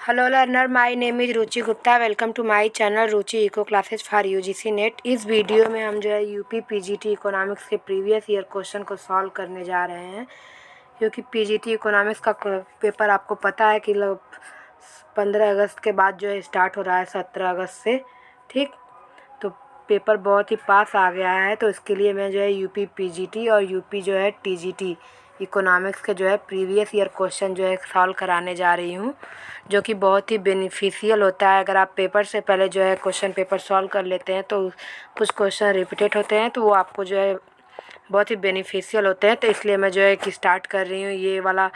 Hello learner, my name is Ruchi Gupta. Welcome to my channel Ruchi eco classes for UGC NET. इस video में हम जो है यूपी पीजीटी इकोनॉमिक्स के प्रीवियस ईयर क्वेश्चन को सॉल्व करने जा रहे हैं, क्योंकि पीजीटी इकोनॉमिक्स का पेपर आपको पता है कि 15 अगस्त के बाद जो है स्टार्ट हो रहा है, 17 अगस्त से। ठीक, तो पेपर बहुत ही पास आ गया है, तो इसके लिए मैं जो है यूपी पीजीटी और यूपी जो है टीजीटी इकोनॉमिक्स के जो है प्रीवियस ईयर क्वेश्चन जो है सॉल्व कराने जा रही हूँ, जो कि बहुत ही बेनिफिशियल होता है। अगर आप पेपर से पहले जो है क्वेश्चन पेपर सॉल्व कर लेते हैं तो कुछ क्वेश्चन रिपीटेड होते हैं, तो वो आपको जो है बहुत ही बेनिफिशियल होते हैं। तो इसलिए मैं जो है कि स्टार्ट कर रही हूँ ये वाला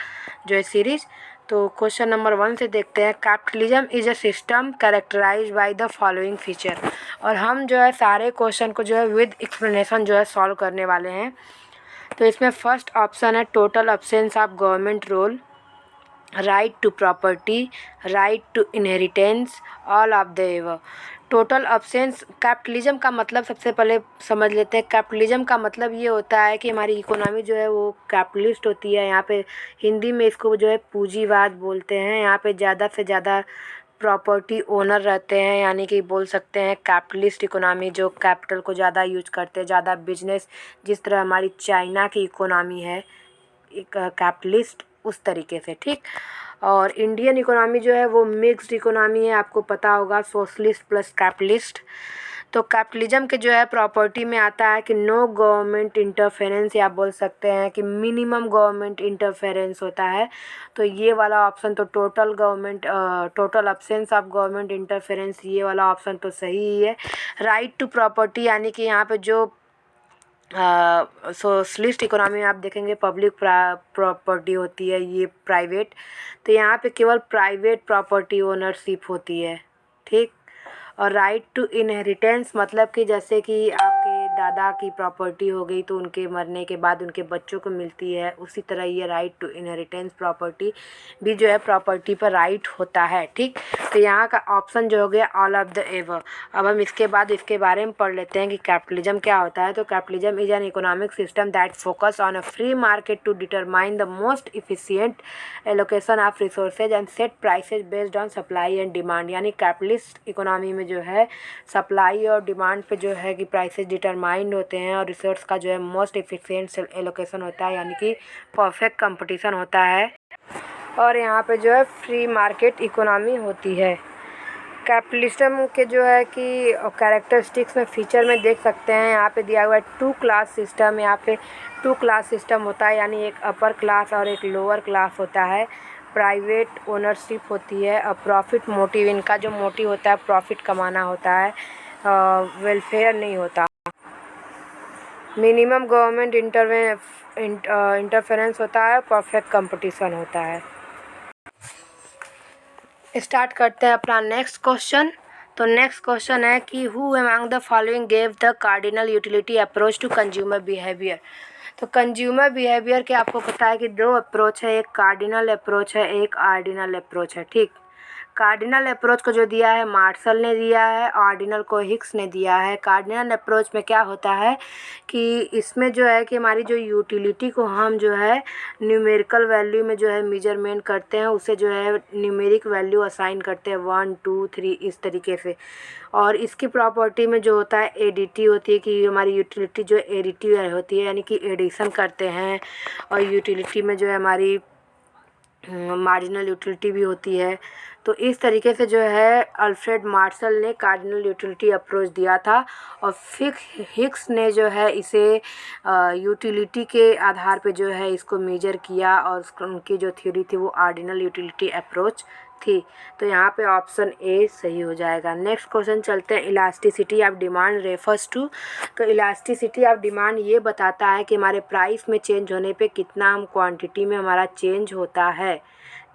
जो है सीरीज़। तो क्वेश्चन नंबर 1 से देखते हैं। Capitalism is a system characterised by the following feature. और हम जो है सारे क्वेश्चन को जो है विद एक्सप्लेनेशन जो है सॉल्व करने वाले हैं। तो इसमें फर्स्ट ऑप्शन है total absence of government role, right to property, right to inheritance, all of the above. Total absence capitalism का मतलब सबसे पहले समझ लेते हैं। कैपिटलिज्म का मतलब ये होता है कि हमारी इकोनॉमी जो है वो कैपिटलिस्ट होती है। यहाँ पे हिंदी में इसको जो है पूंजीवाद बोलते हैं। यहाँ पे ज़्यादा से ज़्यादा प्रॉपर्टी ओनर रहते हैं, यानी कि बोल सकते हैं कैपिटलिस्ट इकोनॉमी, जो कैपिटल को ज़्यादा यूज करते हैं, ज़्यादा बिजनेस, जिस तरह हमारी चाइना की इकोनॉमी है एक कैपिटलिस्ट, उस तरीके से। ठीक, और इंडियन इकोनॉमी जो है वो मिक्स्ड इकोनॉमी है, आपको पता होगा, सोशलिस्ट प्लस कैपिटलिस्ट। तो कैपिटलिज्म के जो है प्रॉपर्टी में आता है कि नो गवर्नमेंट इंटरफेरेंस, या आप बोल सकते हैं कि मिनिमम गवर्नमेंट इंटरफेरेंस होता है। तो ये वाला ऑप्शन तो total absence of government interference, ये वाला ऑप्शन तो सही ही है। राइट टू प्रॉपर्टी, यानी कि यहाँ पे जो सोशलिस्ट इकोनॉमी में आप देखेंगे पब्लिक प्रॉपर्टी होती है, ये प्राइवेट। तो यहाँ पे केवल प्राइवेट प्रॉपर्टी ओनरशिप होती है। ठीक, और राइट टू इनहेरिटेंस मतलब कि जैसे कि आपके दादा की प्रॉपर्टी हो गई तो उनके मरने के बाद उनके बच्चों को मिलती है, उसी तरह ये राइट टू इनहेरिटेंस प्रॉपर्टी भी जो है प्रॉपर्टी पर राइट होता है। ठीक, तो यहाँ का ऑप्शन जो हो गया ऑल ऑफ द एबव। अब हम इसके बाद इसके बारे में पढ़ लेते हैं कि कैपिटलिज्म क्या होता है। तो capitalism is an economic system that focus on a free market to determine the most efficient allocation of resources and set prices based on supply and demand. यानी कैपिटलिस्ट इकोनॉमी में जो है सप्लाई और demand पे जो है कि prices determined होते हैं, और रिसोर्स का जो है मोस्ट इफिशिएंट एलोकेशन होता है, यानी कि परफेक्ट कंपटीशन होता है, और यहाँ पे जो है फ्री मार्केट इकोनॉमी होती है। कैपिटलिज्म के जो है कि कैरेक्टरिस्टिक्स में फीचर में देख सकते हैं, यहाँ पे दिया हुआ है 2 क्लास सिस्टम। यहाँ पे 2 क्लास सिस्टम होता है, यानी एक अपर क्लास और एक लोअर क्लास होता है। प्राइवेट ओनरशिप होती है, और प्रॉफिट मोटिव, इनका जो मोटिव होता है प्रॉफिट कमाना होता है, वेलफेयर नहीं होता। मिनिमम गवर्नमेंट इंटरफेरेंस होता है, परफेक्ट कंपटीशन होता है। स्टार्ट करते हैं अपना नेक्स्ट क्वेश्चन। तो नेक्स्ट क्वेश्चन है कि who among the following gave the cardinal utility approach to consumer behaviour. तो कंज्यूमर बिहेवियर के आपको पता है कि 2 अप्रोच है, एक कार्डिनल अप्रोच है, एक ऑर्डिनल अप्रोच है। ठीक, कार्डिनल अप्रोच को जो दिया है मार्शल ने दिया है, ऑर्डिनल को हिक्स ने दिया है। कार्डिनल अप्रोच में क्या होता है कि इसमें जो है कि हमारी जो यूटिलिटी को हम जो है न्यूमेरिकल वैल्यू में जो है मेजरमेंट करते हैं, उसे जो है न्यूमेरिक वैल्यू असाइन करते हैं 1 2 3 इस तरीके से। और इसकी प्रॉपर्टी में जो होता है एडिटी होती है, कि हमारी यूटिलिटी जो एडिटिव होती है, यानी कि एडिशन करते हैं। और यूटिलिटी में जो है हमारी मार्जिनल यूटिलिटी भी होती है। तो इस तरीके से जो है अल्फ्रेड मार्शल ने कार्डिनल यूटिलिटी अप्रोच दिया था, और हिक्स ने जो है इसे यूटिलिटी के आधार पे जो है इसको मेजर किया, और उनकी जो थ्योरी थी वो ऑर्डिनल यूटिलिटी अप्रोच थी। तो यहाँ पे ऑप्शन ए सही हो जाएगा। नेक्स्ट क्वेश्चन चलते हैं। Elasticity of demand refers to. तो इलास्टिसिटी ऑफ डिमांड ये बताता है कि हमारे प्राइस में चेंज होने पे कितना हम क्वांटिटी में हमारा चेंज होता है।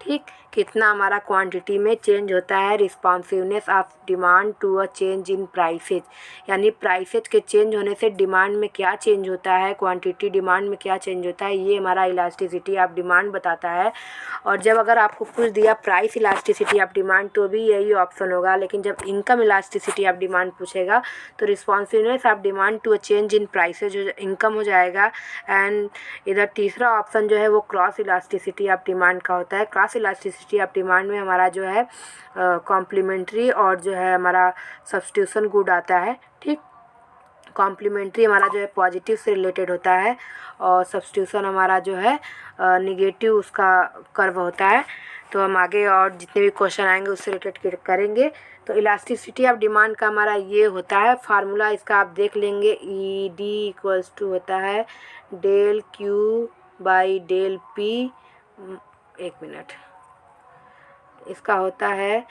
ठीक, कितना हमारा क्वांटिटी में चेंज होता है। Responsiveness of demand to a change in prices, यानी प्राइसेज के चेंज होने से डिमांड में क्या चेंज होता है, क्वांटिटी डिमांड में क्या चेंज होता है, ये हमारा इलास्टिसिटी ऑफ डिमांड बताता है। और जब अगर आपको कुछ दिया प्राइस इलास्टिसिटी ऑफ डिमांड तो भी यही ऑप्शन होगा, लेकिन जब इनकम इलास्टिसिटी ऑफ डिमांड पूछेगा तो responsiveness of demand to a change in prices जो इनकम हो जाएगा। एंड इधर तीसरा ऑप्शन जो है वो क्रॉस इलास्टिसिटी ऑफ डिमांड का होता है। क्रॉस इलास्टिसिटी ऑफ डिमांड में हमारा जो है कॉम्प्लीमेंट्री और जो है हमारा सब्स्टिट्यूशन गुड आता है। ठीक, कॉम्प्लीमेंट्री हमारा जो है पॉजिटिव से रिलेटेड होता है और सब्स्टिट्यूशन हमारा जो है निगेटिव उसका कर्व होता है। तो हम आगे और जितने भी क्वेश्चन आएंगे उससे रिलेटेड करेंगे। तो इलास्टिसिटी ऑफ डिमांड का हमारा ये होता है फार्मूला, इसका आप देख लेंगे। ई डी इक्वल्स टू होता है del Q by del P, एक मिनट, इसका होता है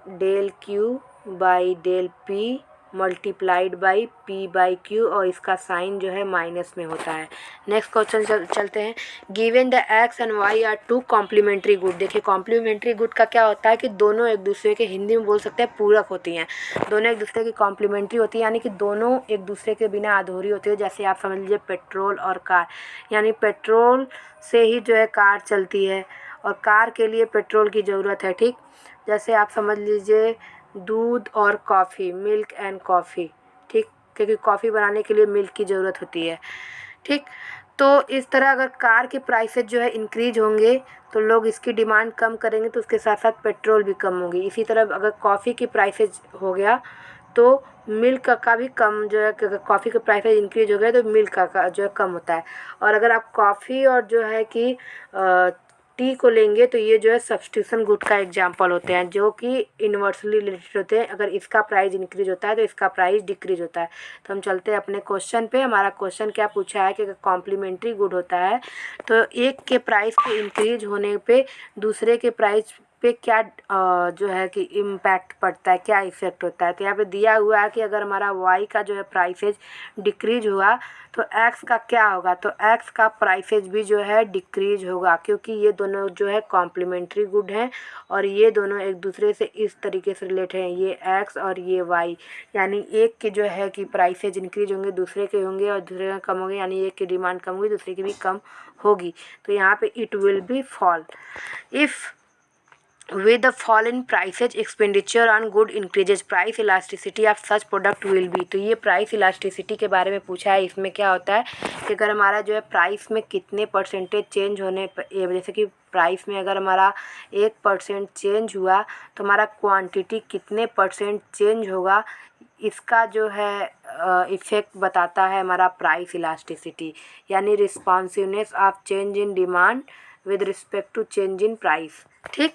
del Q by del P multiplied by P by Q, और इसका साइन जो है माइनस में होता है। नेक्स्ट क्वेश्चन चलते हैं। Given the X and Y are two complementary good. देखिए कॉम्प्लीमेंट्री गुड का क्या होता है कि दोनों एक दूसरे के, हिंदी में बोल सकते हैं पूरक होती हैं, दोनों एक दूसरे की कॉम्प्लीमेंट्री होती है, यानी कि दोनों एक दूसरे के बिना अधूरी होती है। जैसे आप समझ लीजिए पेट्रोल और कार, यानी पेट्रोल से ही जो है कार चलती है और कार के लिए पेट्रोल की ज़रूरत है। ठीक, जैसे आप समझ लीजिए दूध और कॉफ़ी, मिल्क एंड कॉफ़ी। ठीक, क्योंकि कॉफ़ी बनाने के लिए मिल्क की ज़रूरत होती है। ठीक, तो इस तरह अगर कार के प्राइसेज जो है इंक्रीज होंगे तो लोग इसकी डिमांड कम करेंगे, तो उसके साथ साथ पेट्रोल भी कम होगी। इसी तरह अगर कॉफ़ी की प्राइसेज हो गया तो मिल्क का भी कम जो है, कॉफ़ी के प्राइसेज इंक्रीज हो गए तो मिल्क का जो है कम होता है। और अगर आप कॉफ़ी और जो है कि टी को लेंगे तो ये जो है सब्स्टिट्यूशन गुड का एग्जांपल होते हैं, जो कि इन्वर्सली रिलेटेड होते हैं। अगर इसका प्राइस इंक्रीज होता है तो इसका प्राइस डिक्रीज होता है। तो हम चलते हैं अपने क्वेश्चन पे। हमारा क्वेश्चन क्या पूछा है कि अगर कॉम्प्लीमेंट्री गुड होता है तो एक के प्राइस के इंक्रीज होने पे दूसरे के प्राइस पे क्या जो है कि इम्पैक्ट पड़ता है, क्या इफ़ेक्ट होता है। तो यहाँ पे दिया हुआ है कि अगर हमारा वाई का जो है प्राइसेज डिक्रीज हुआ तो एक्स का क्या होगा, तो एक्स का प्राइसेज भी जो है डिक्रीज होगा, क्योंकि ये दोनों जो है कॉम्प्लीमेंट्री गुड हैं और ये दोनों एक दूसरे से इस तरीके से रिलेटेड हैं, ये एक्स और ये वाई। यानी एक के जो है कि प्राइसेज इंक्रीज होंगे दूसरे के होंगे और दूसरे का कम होंगे, यानी एक की डिमांड कम होगी दूसरे की भी कम होगी। तो यहाँ पे it will be fall if with the fall in prices expenditure on good increases price elasticity of such product will be। तो ये प्राइस इलास्टिसिटी के बारे में पूछा है। इसमें क्या होता है कि अगर हमारा जो है प्राइस में कितने परसेंटेज चेंज होने पर, जैसे कि प्राइस में अगर हमारा 1% चेंज हुआ तो हमारा क्वांटिटी कितने परसेंट चेंज होगा, इसका जो है इफ़ेक्ट बताता है हमारा प्राइस इलास्टिसिटी, यानी responsiveness of change in demand with respect to change in price. ठीक,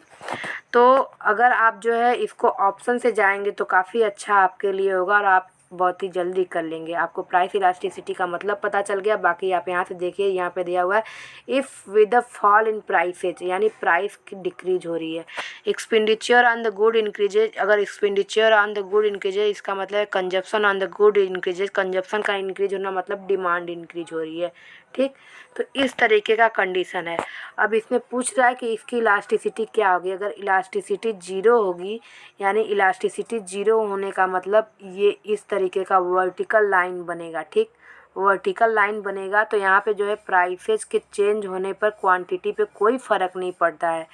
तो अगर आप जो है इसको ऑप्शन से जाएंगे तो काफ़ी अच्छा आपके लिए होगा और आप बहुत ही जल्दी कर लेंगे। आपको प्राइस इलास्टिसिटी का मतलब पता चल गया। बाकी आप यहाँ से देखिए, यहाँ पे दिया हुआ है if with the fall in prices, यानी प्राइस की डिक्रीज हो रही है। Expenditure on the good increases, अगर expenditure on the good increases इसका मतलब है consumption on the good increases, consumption का इंक्रीज होना मतलब डिमांड इंक्रीज हो रही है। ठीक, तो इस तरीके का कंडीशन है। अब इसमें पूछ रहा है कि इसकी इलास्टिसिटी क्या होगी। अगर इलास्टिसिटी ज़ीरो होगी, यानी इलास्टिसिटी ज़ीरो होने का मतलब ये इस तरीके का वर्टिकल लाइन बनेगा। ठीक, वर्टिकल लाइन बनेगा तो यहाँ पे जो है प्राइसेस के चेंज होने पर क्वांटिटी पे कोई फ़र्क नहीं पड़ता है।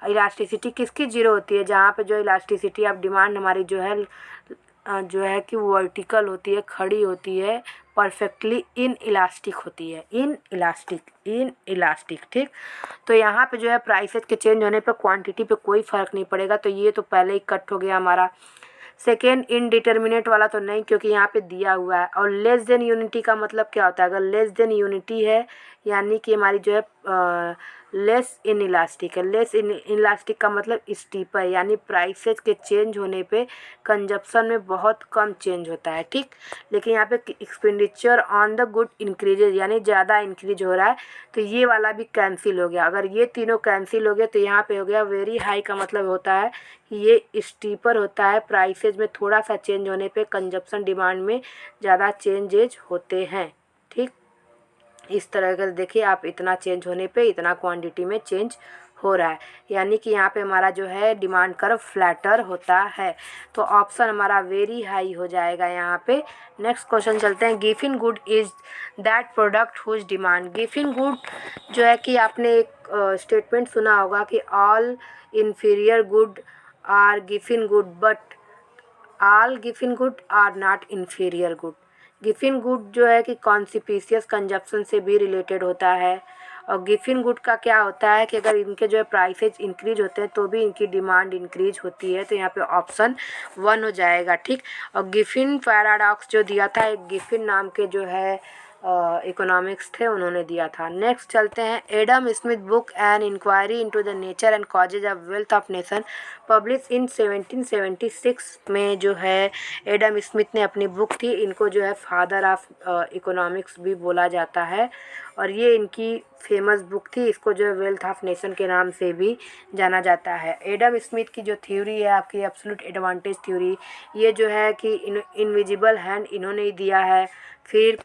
इलास्टिसिटी किसकी ज़ीरो होती है, जहाँ पे जो इलास्टिसिटी ऑफ डिमांड हमारी जो है कि वर्टिकल होती है, खड़ी होती है, परफेक्टली इन इलास्टिक होती है, इन इलास्टिक। ठीक, तो यहाँ पे जो है प्राइसेस के चेंज होने पर क्वांटिटी पे कोई फ़र्क नहीं पड़ेगा। तो ये तो पहले ही कट हो गया हमारा। सेकेंड इनडिटर्मिनेट वाला तो नहीं, क्योंकि यहाँ पे दिया हुआ है। और लेस देन यूनिटी का मतलब क्या होता है, अगर लेस देन यूनिटी है यानी कि हमारी जो है लेस इन इलास्टिक है। लेस इन इलास्टिक का मतलब स्टीपर है, यानी प्राइसेज के चेंज होने पे कंजप्शन में बहुत कम चेंज होता है। ठीक, लेकिन यहाँ पे expenditure on the good increases यानी ज़्यादा इंक्रीज हो रहा है, तो ये वाला भी कैंसिल हो गया। अगर ये तीनों कैंसिल हो गए तो यहाँ पे हो गया वेरी हाई का मतलब होता है कि ये स्टीपर होता है, प्राइसेज में थोड़ा सा चेंज होने पे कंजप्शन डिमांड में ज़्यादा चेंजेज होते हैं। ठीक, इस तरह का देखिए आप, इतना चेंज होने पे इतना क्वांटिटी में चेंज हो रहा है, यानी कि यहाँ पे हमारा जो है डिमांड कर्व फ्लैटर होता है। तो ऑप्शन हमारा वेरी हाई हो जाएगा यहाँ पे। नेक्स्ट क्वेश्चन चलते हैं। Giffen good is that product whose demand. Giffen good जो है कि आपने एक स्टेटमेंट सुना होगा कि all inferior good are Giffen good but all Giffen good are not inferior good. Giffen good जो है कि कॉन्सिपिशियस कंजप्शन से भी रिलेटेड होता है, और गिफिन गुड का क्या होता है कि अगर इनके जो है प्राइसेज इंक्रीज होते हैं तो भी इनकी डिमांड इंक्रीज होती है, तो यहाँ पे ऑप्शन 1 हो जाएगा, ठीक। और गिफिन पैराडॉक्स जो दिया था, एक गिफिन नाम के जो है इकोनॉमिक्स थे, उन्होंने दिया था। नेक्स्ट चलते हैं, Adam Smith book an inquiry into the nature and causes of wealth of nation publish in 1776 में जो है एडम स्मिथ ने अपनी बुक थी, इनको जो है फादर ऑफ इकोनॉमिक्स भी बोला जाता है, और ये इनकी फेमस बुक थी, इसको जो है वेल्थ ऑफ नेशन के नाम से भी जाना जाता है। एडम स्मिथ की जो थ्योरी है आपकी एब्सोल्यूट एडवांटेज थ्योरी, ये जो है कि इनविजिबल हैंड इन्होंने ही दिया है। फिर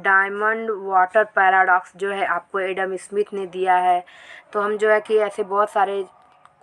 डायमंड वाटर पैराडॉक्स जो है आपको एडम स्मिथ ने दिया है। तो हम जो है कि ऐसे बहुत सारे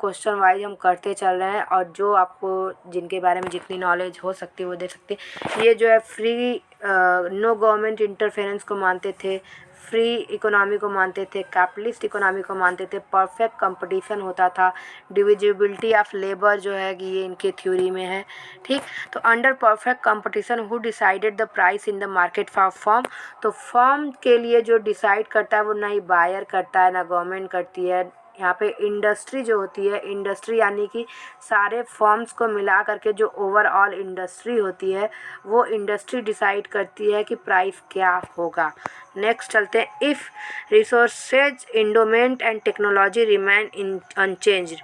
क्वेश्चन वाइज हम करते चल रहे हैं, और जो आपको जिनके बारे में जितनी नॉलेज हो सकती है वो दे सकते हैं। ये जो है फ्री नो गवर्नमेंट इंटरफेरेंस को मानते थे, फ्री इकोनॉमी को मानते थे, कैपिटलिस्ट इकोनॉमी को मानते थे, परफेक्ट कंपटीशन होता था, डिविजिबिलिटी ऑफ लेबर जो है कि ये इनके थ्योरी में है, ठीक। तो under perfect competition who decided the price in the market for firm, तो फर्म के लिए जो डिसाइड करता है वो ना ही बायर करता है ना गवर्नमेंट करती है। यहाँ पे इंडस्ट्री जो होती है, इंडस्ट्री यानी कि सारे फर्म्स को मिला करके जो ओवरऑल इंडस्ट्री होती है, वो इंडस्ट्री डिसाइड करती है कि प्राइस क्या होगा। नेक्स्ट चलते हैं, if resources endowment and technology remain in unchanged,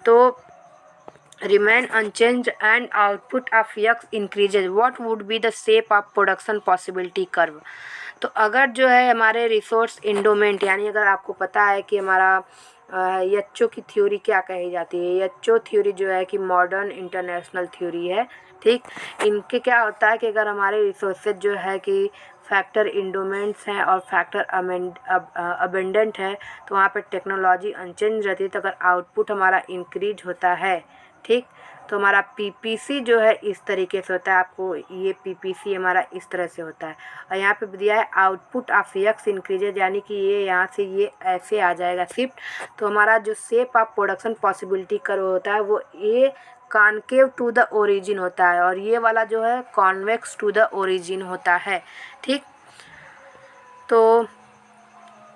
तो remain unchanged and output of x increases, what would be the shape of production possibility curve। तो अगर जो है हमारे रिसोर्स इंडोमेंट, यानी अगर आपको पता है कि हमारा यच्चो की थ्योरी क्या कही जाती है, यच्चो थ्योरी जो है कि मॉडर्न इंटरनेशनल थ्योरी है, ठीक। इनके क्या होता है कि अगर हमारे रिसोर्सेज जो है कि फैक्टर इंडोमेंट्स हैं और फैक्टर अबेंडेंट है, तो वहाँ पे टेक्नोलॉजी अनचेंज रहती है, तो अगर आउटपुट हमारा इंक्रीज होता है, ठीक, तो हमारा पीपीसी जो है इस तरीके से होता है, आपको ये पीपीसी हमारा इस तरह से होता है। और यहाँ पे दिया है आउटपुट ऑफ एक्स इंक्रीजेज, यानी कि ये यहाँ से ये ऐसे आ जाएगा शिफ्ट, तो हमारा जो shape of production possibility curve होता है वो ये कॉनकेव टू द ओरिजिन होता है, और ये वाला जो है कॉन्वेक्स टू द ओरिजिन होता है, ठीक। तो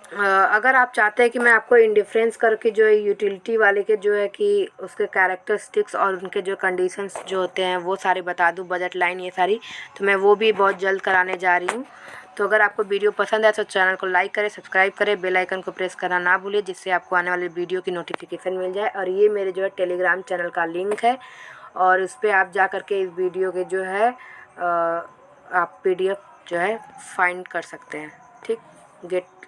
अगर आप चाहते हैं कि मैं आपको इंडिफरेंस करके जो है यूटिलिटी वाले के जो है कि उसके कैरेक्टरिस्टिक्स और उनके जो कंडीशंस जो होते हैं वो सारे बता दूं, बजट लाइन ये सारी, तो मैं वो भी बहुत जल्द कराने जा रही हूँ। तो अगर आपको वीडियो पसंद है तो चैनल को लाइक करें, सब्सक्राइब करें, बेल आइकन को प्रेस करना ना भूलिए, जिससे आपको आने वाले वीडियो की नोटिफिकेशन मिल जाए। और ये मेरे जो है टेलीग्राम चैनल का लिंक है, और उस पर आप जा करके इस वीडियो के जो है आप PDF जो है फाइंड कर सकते हैं, ठीक,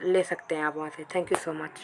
ले सकते हैं आप वहाँ से। Thank you so much.